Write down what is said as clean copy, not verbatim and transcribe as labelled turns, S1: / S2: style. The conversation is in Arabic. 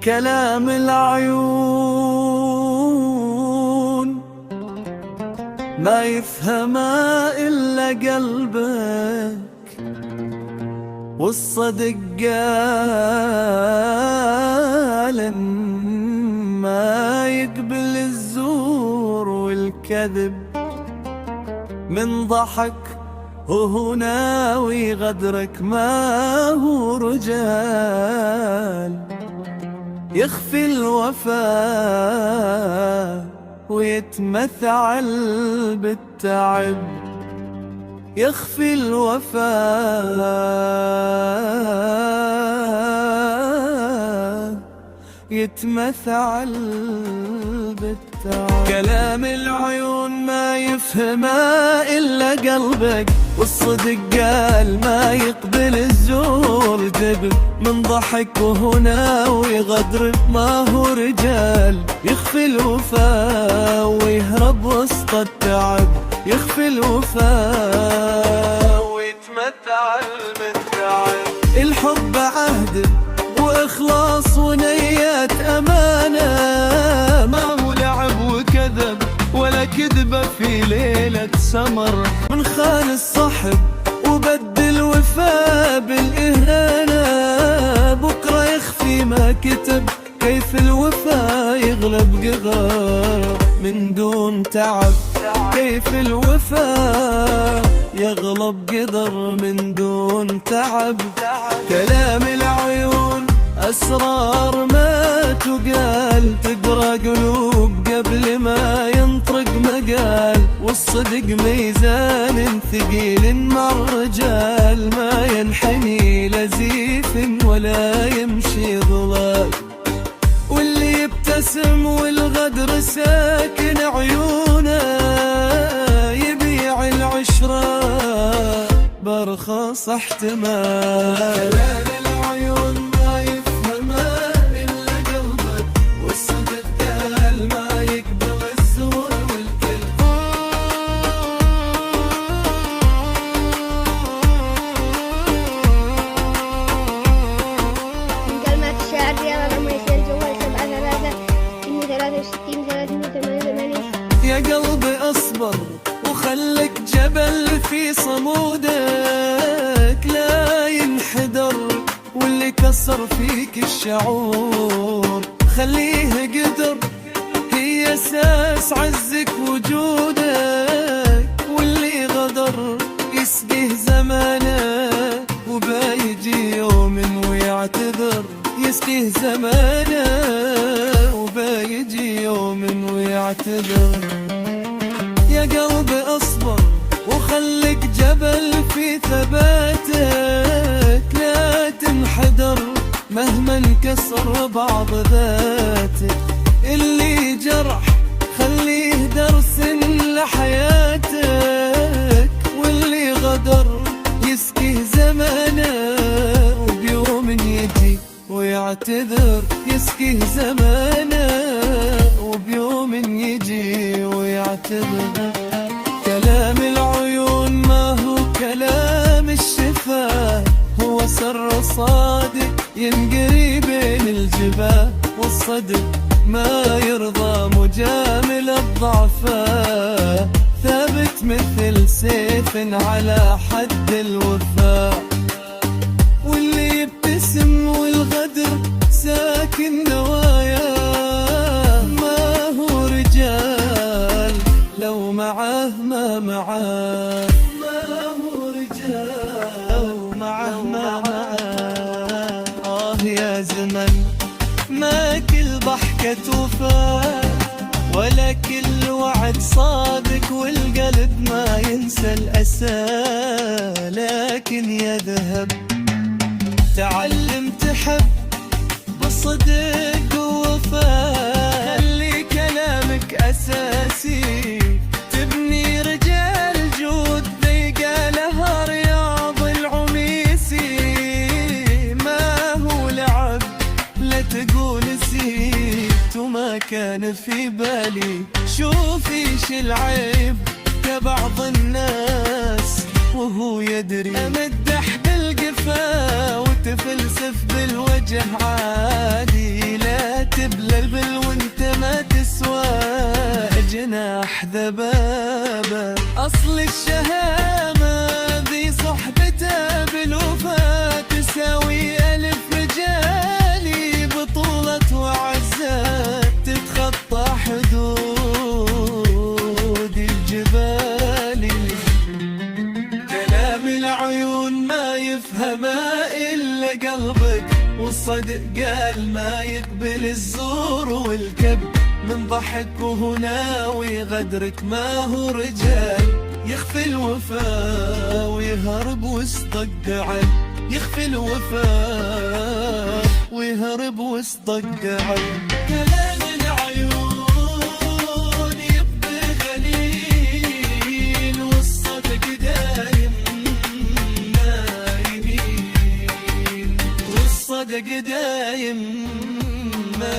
S1: كلام العيون ما يفهمه إلا قلبك، والصدق قال ما يقبل الزور والكذب. من ضحك وهو ناوي غدرك ما هو رجال، يخفي الوفاء ويتمثل بالتعب، يخفي الوفاء يتمثل بالتعب. كلام العيون ما يفهمه إلا قلبك، والصدق قال ما يقبل الزور كذب. من ضحك وهو ناوي غدر ما هو رجال، يخفي الوفاء ويهرب وسط التعب، يخفي الوفاء ويتمتع بالتعب. الحب عهد وإخلاص ونيات أمانة، ما هو لعب وكذب ولا كذبة في ليلة سمر. من خان الصحب وبدل وفاء بالإهانة، بكرة يخفي ما كتب. كيف الوفاء يغلب قهر من دون تعب، كيف الوفاء يغلب قدر من دون تعب. كلام العيون أسرار ما تقال، تقرأ قلوب قبل ما ينطق مقال. والصدق ميزان ثقيل مع الرجال، ما ينحني لزيف ولا يمشي ضلال. واللي يبتسم والغدر ساكن عيونه، يبيع العشرة برخص احتمال. كلام العيون ما يفهمه إلا قلبك، والصدق قال ما يقبل الزور والكذب.
S2: من كلمات الشاعر رياض الرميسي الجوال 7363
S1: يا قلبي أصبر وخلك جبل في صمودك، لا ينحدر واللي كسر فيك الشعور. خليه قدر هي أساس عزك وجودك، واللي غدر يسقيه زمانه وبيجي يوم ويعتذر. يسقيه زمانه وبيجي يوم ويعتذر. يا قلبي أصبر وخلك جبل في ثباتك، لا تنحدر مهما انكسر بعض ذاتك. اللي جرح خليه درس لحياتك، واللي غدر يسقيه زمانه وبيوم يجي ويعتذر. يسقيه زمانه وبيوم يجي ويعتذر. كلام العيون ما هو كلام الشفاه، هو سر صادق ينقري بين الجباه. والصدق ما يرضى مجامل الضعفاء، ثابت مثل سيف على حد الوفاء. واللي يبتسم والغدر ساكن نواياه، ما هو رجال لو معاه ما معاه، ما هو رجال لو معاه ما معاه. يا زمن ما كل ضحكة وفاء، ولا كل وعد صادق، والقلب ما ينسى الأسى. لكن يا ذهب تعلم تحب بصدق ووفاء. خلي كلامك أساسي تبني رجال جود، ذي قالها رياض العميسي. ما هو لعب لا تقول نسيت وما كان في بالي. شوف ايش العيب كبعض الناس وهو يدري. امدح القفا وتفلسف بالوجه عادي، لا تبلبل وانت ما تسوى جناح ذبابة. أصل الشهامة ذي صحبته بالوفا تساوي ألف رجالي، بطولة وعزات تتخطى حدود الجبال. كلام العيون ما يفهمه إلا قلبك، والصدق قال ما يقبل الزور والكذب. من ضحك وهو ناوي غدرك ما هو رجال، يخفي الوفا ويهرب وسط القعد، يخفي الوفا ويهرب وسط القعد. كلام العيون يبقى قليل، والصدق دايم ما يميل، والصدق دايم ما